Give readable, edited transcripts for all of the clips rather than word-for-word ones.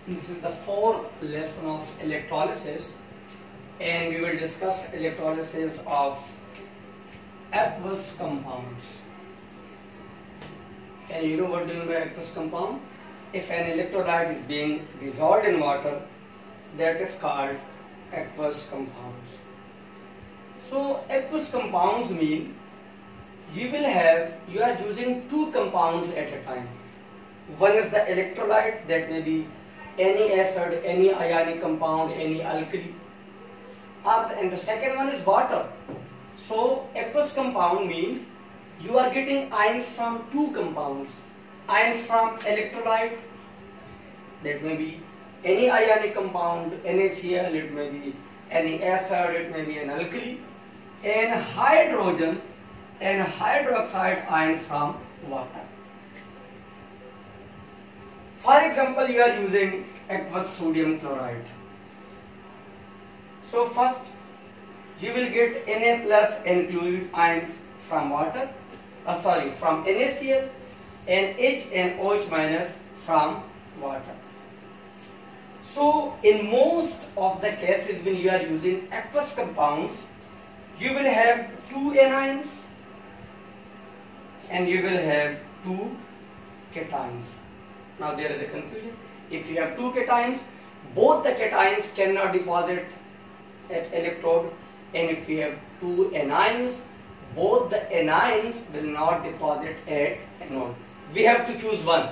This is the fourth lesson of electrolysis, and we will discuss electrolysis of aqueous compounds. And you know what do you mean by aqueous compound? If an electrolyte is being dissolved in water, that is called aqueous compounds. So aqueous compounds mean you are using two compounds at a time. One is the electrolyte, that may be any acid, any ionic compound, any alkali, and the second one is water. So aqueous compound means you are getting ions from two compounds. Ions from electrolyte, that may be any ionic compound, NaCl, it may be any acid, it may be an alkali, and hydrogen and hydroxide ion from water. For example, you are using aqueous sodium chloride. So first you will get Na plus included ions from water, from NaCl, and H and OH minus from water. So in most of the cases when you are using aqueous compounds, you will have two anions and you will have two cations. Now there is a confusion. If you have two cations, both the cations cannot deposit at electrode, and if you have two anions, both the anions will not deposit at anode. We have to choose one.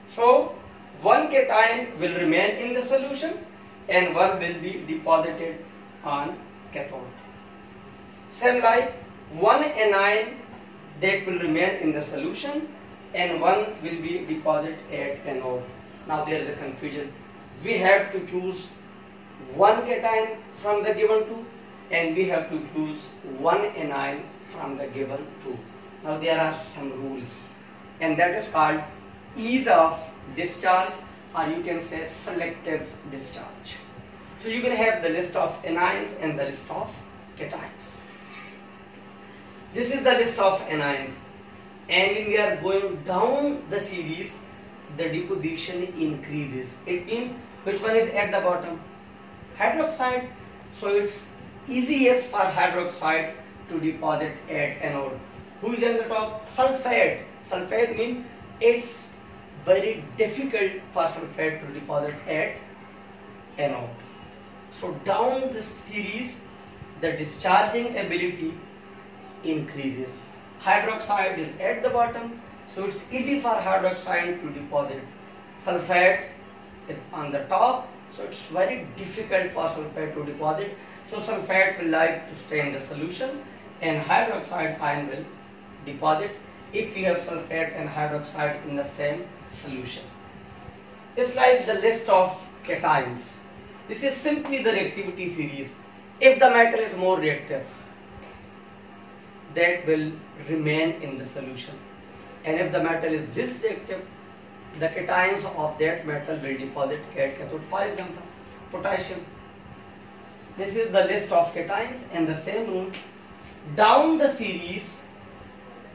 So one cation will remain in the solution and one will be deposited on cathode. Same like one anion that will remain in the solution and one will be deposited at anode. Now there is a confusion. We have to choose one cation from the given two and we have to choose one anion from the given two. Now there are some rules, and that is called ease of discharge, or you can say selective discharge. So you will have the list of anions and the list of cations. This is the list of anions, and when we are going down the series, the deposition increases. It means which one is at the bottom? Hydroxide. So it's easiest for hydroxide to deposit at anode. Who is on the top? Sulfate. Sulfate means it's very difficult for sulfate to deposit at anode. So down the series, the discharging ability increases. Hydroxide is at the bottom, so it's easy for hydroxide to deposit. Sulfate is on the top, so it's very difficult for sulfate to deposit. So sulfate will like to stay in the solution and hydroxide ion will deposit if we have sulfate and hydroxide in the same solution. It's like the list of cations. This is simply the reactivity series. If the metal is more reactive, that will remain in the solution, and if the metal is less reactive, the cations of that metal will deposit at cathode. For example, potassium. This is the list of cations, and the same rule. Down the series,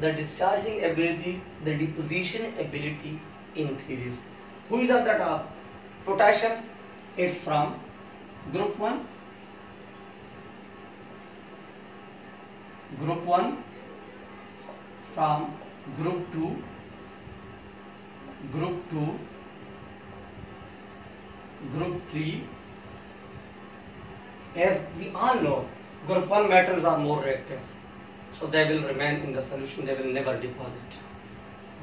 the discharging ability, the deposition ability increases. Who is at the top? Potassium. It's from group 1. Group 1, from group 2, group 2, group 3. As we all know, group 1 metals are more reactive, so they will remain in the solution, they will never deposit.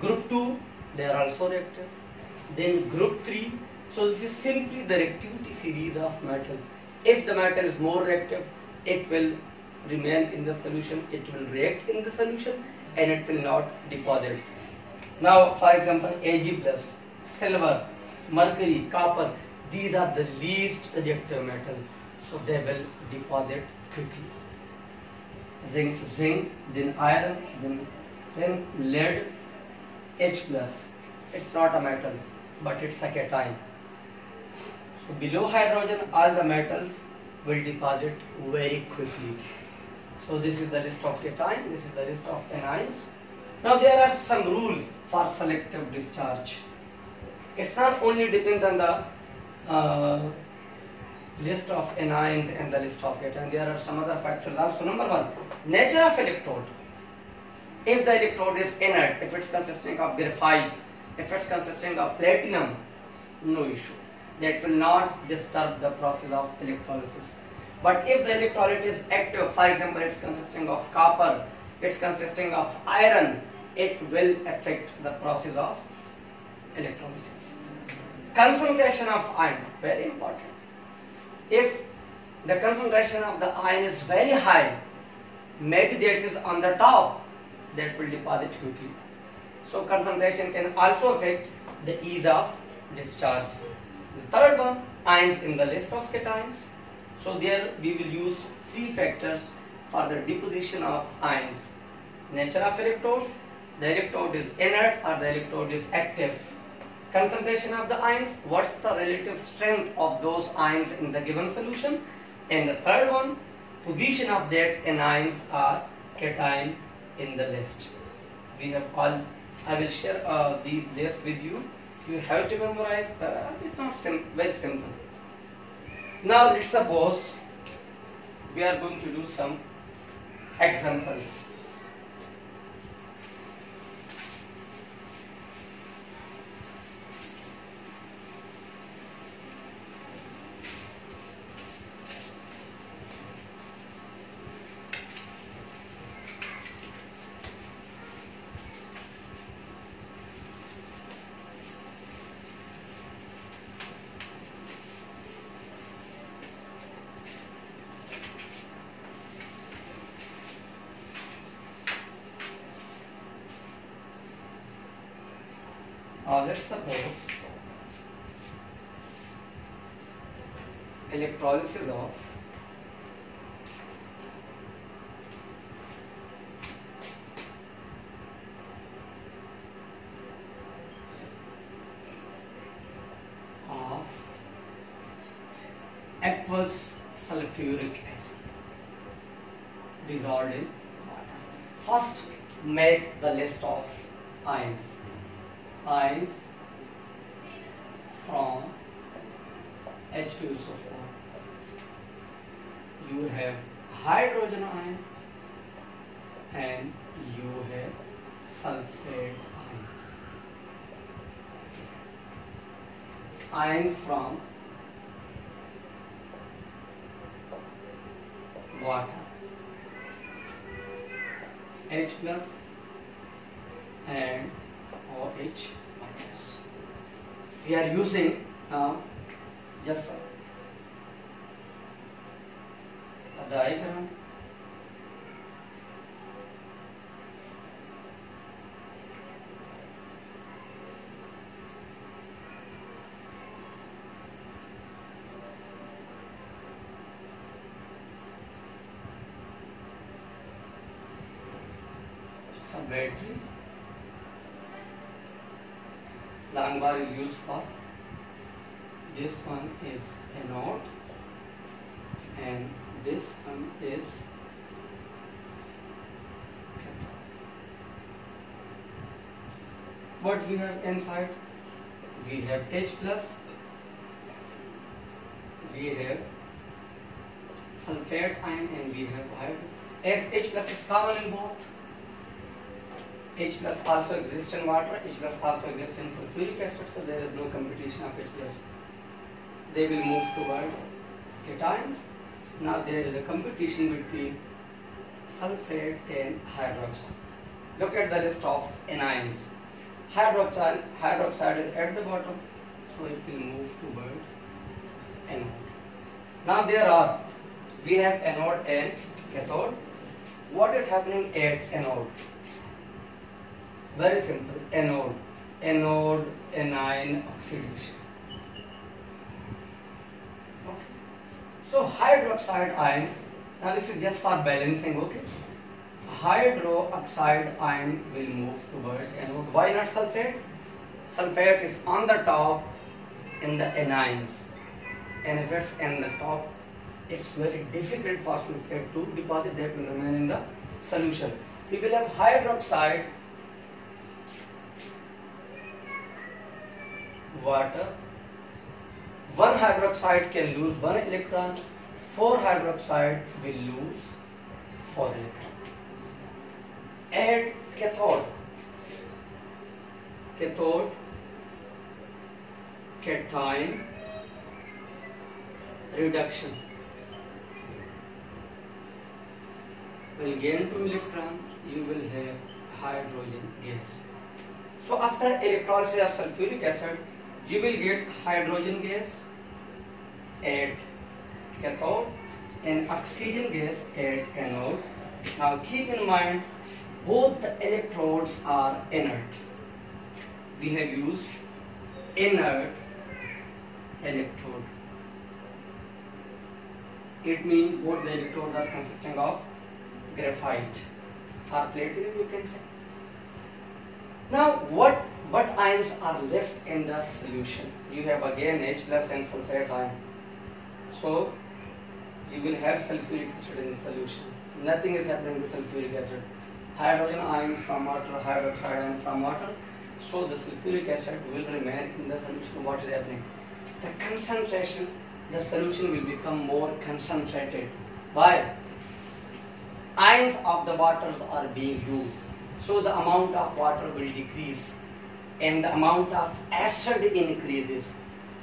Group 2, they are also reactive. Then group 3, so this is simply the reactivity series of metal. If the metal is more reactive, it will remain in the solution, it will react in the solution, and it will not deposit. Now for example, Ag+, silver, mercury, copper, these are the least reactive metal, so they will deposit quickly. Zinc, then iron, then lead, H+. It's not a metal, but it's a cation. So below hydrogen, all the metals will deposit very quickly. So this is the list of cation, this is the list of anions. Now there are some rules for selective discharge. It's not only depend on the uh, list of anions and the list of cations. There are some other factors also. Number one, nature of electrode. If the electrode is inert, if it's consisting of graphite, if it's consisting of platinum, no issue. That will not disturb the process of electrolysis. But if the electrolyte is active, for example, it's consisting of copper, it's consisting of iron, it will affect the process of electrolysis. Concentration of iron, very important. If the concentration of the iron is very high, maybe that is on the top, that will deposit quickly. So concentration can also affect the ease of discharge. The third one, ions in the list of cations. So there we will use three factors for the deposition of ions. Nature of electrode, the electrode is inert or the electrode is active. Concentration of the ions, what's the relative strength of those ions in the given solution. And the third one, position of that anions or cation in the list. We have all, I will share these lists with you. You have to memorize, it's not very simple. Now let's suppose we are going to do some examples. Let's suppose electrolysis of aqueous sulfuric acid dissolved in water. First, make the list of ions. Ions from H2SO4. You have hydrogen ion and you have sulfate ions. Ions from water, H plus and OH minus. We are using now just a diagram. Some battery. Long bar is used for. This one is anode and this one is cathode. What we have inside? We have H plus, we have sulfate ion and we have hydrogen. As H plus is common in both. H plus also exists in water, H plus also exists in sulfuric acid, so there is no competition of H plus. They will move toward cations. Now there is a competition between sulfate and hydroxide. Look at the list of anions. Hydroxide is at the bottom, so it will move toward anode. Now we have anode and cathode. What is happening at anode? Very simple, anode anion oxidation. Okay. So hydroxide ion, now this is just for balancing, okay? Hydroxide ion will move toward anode. Why not sulfate? Sulfate is on the top in the anions, and if it's in the top, it's very difficult for sulfate to deposit, that will remain in the solution. We will have hydroxide, water, 1 hydroxide can lose 1 electron, 4 hydroxide will lose 4 electrons. Add cathode, cation reduction, will gain 2 electron, you will have hydrogen gas. So after electrolysis of sulfuric acid, you will get hydrogen gas at cathode and oxygen gas at anode. Now keep in mind, both the electrodes are inert. We have used inert electrode. It means both the electrodes are consisting of graphite or platinum, you can say. Now what ions are left in the solution? You have again H plus and sulfate ion. So you will have sulfuric acid in the solution. Nothing is happening to sulfuric acid. Hydrogen ion from water, hydroxide ion from water. So the sulfuric acid will remain in the solution. What is happening? The concentration, the solution will become more concentrated. Why? Ions of the waters are being used. So the amount of water will decrease and the amount of acid increases.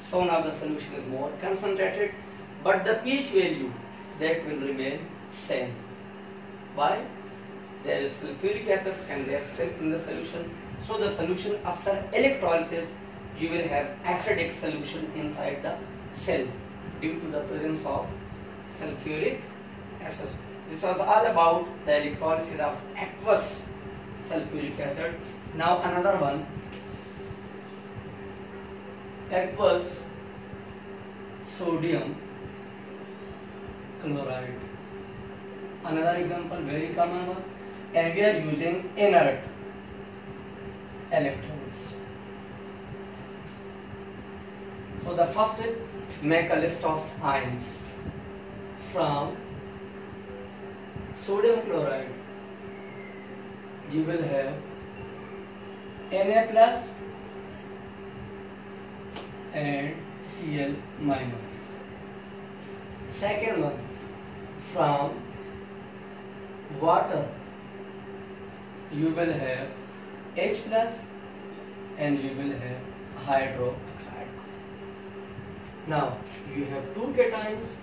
So now the solution is more concentrated, but the pH value, that will remain same. Why? There is sulfuric acid and they are still in the solution. So the solution after electrolysis, you will have acidic solution inside the cell due to the presence of sulfuric acid. This was all about the electrolysis of aqueous sulfuric acid. Now another one, aqueous sodium chloride. Another example, very common one, and we are using inert electrodes. So the first step, make a list of ions. From sodium chloride, you will have Na plus and Cl minus. Second one, from water, you will have H plus and you will have hydroxide. Now you have 2 cations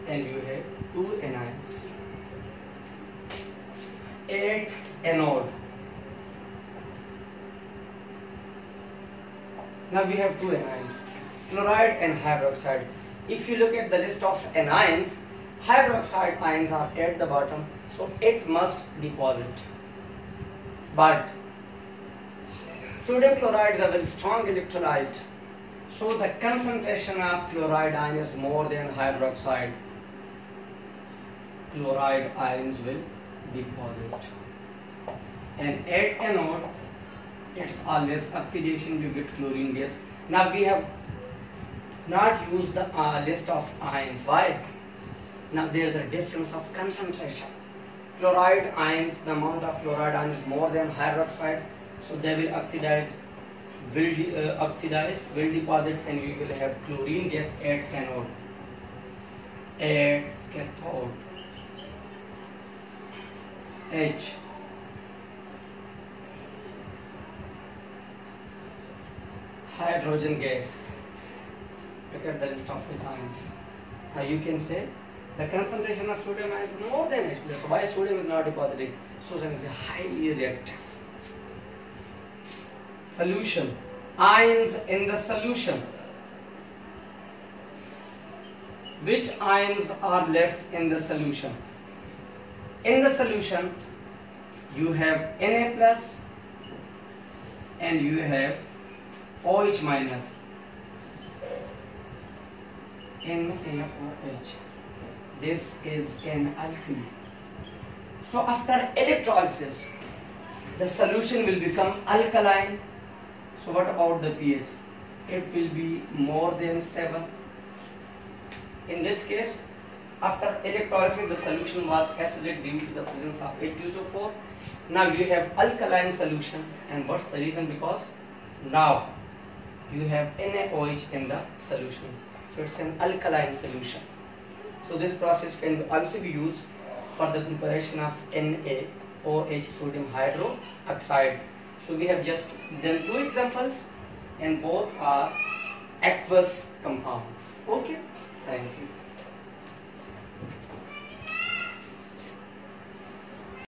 and you have 2 anions. At anode, now we have 2 anions, chloride and hydroxide. If you look at the list of anions, hydroxide ions are at the bottom, so it must deposit. But sodium chloride is a very strong electrolyte, so the concentration of chloride ion is more than hydroxide. Chloride ions will deposit. And at anode, it's always oxidation, you get chlorine gas. Now we have not used the list of ions. Why? Now there is a difference of concentration. Chloride ions, the amount of chloride ion is more than hydroxide, so they will oxidize, will deposit, and we will have chlorine gas at anode. At cathode, H, hydrogen gas. Look at the list of ions. Now you can say the concentration of sodium ion is more than H plus. So why sodium is not depositing? Sodium is highly reactive. Solution. Ions in the solution. Which ions are left in the solution? In the solution, you have Na plus and you have OH minus. NaOH. This is an alkali. So after electrolysis, the solution will become alkaline. So what about the pH? It will be more than 7. In this case, after electrolysis, the solution was acidic due to the presence of H2SO4. Now you have alkaline solution, and what's the reason? Because now you have NaOH in the solution. So it's an alkaline solution. So this process can also be used for the preparation of NaOH, sodium hydroxide. So we have just done 2 examples and both are aqueous compounds. Okay, thank you.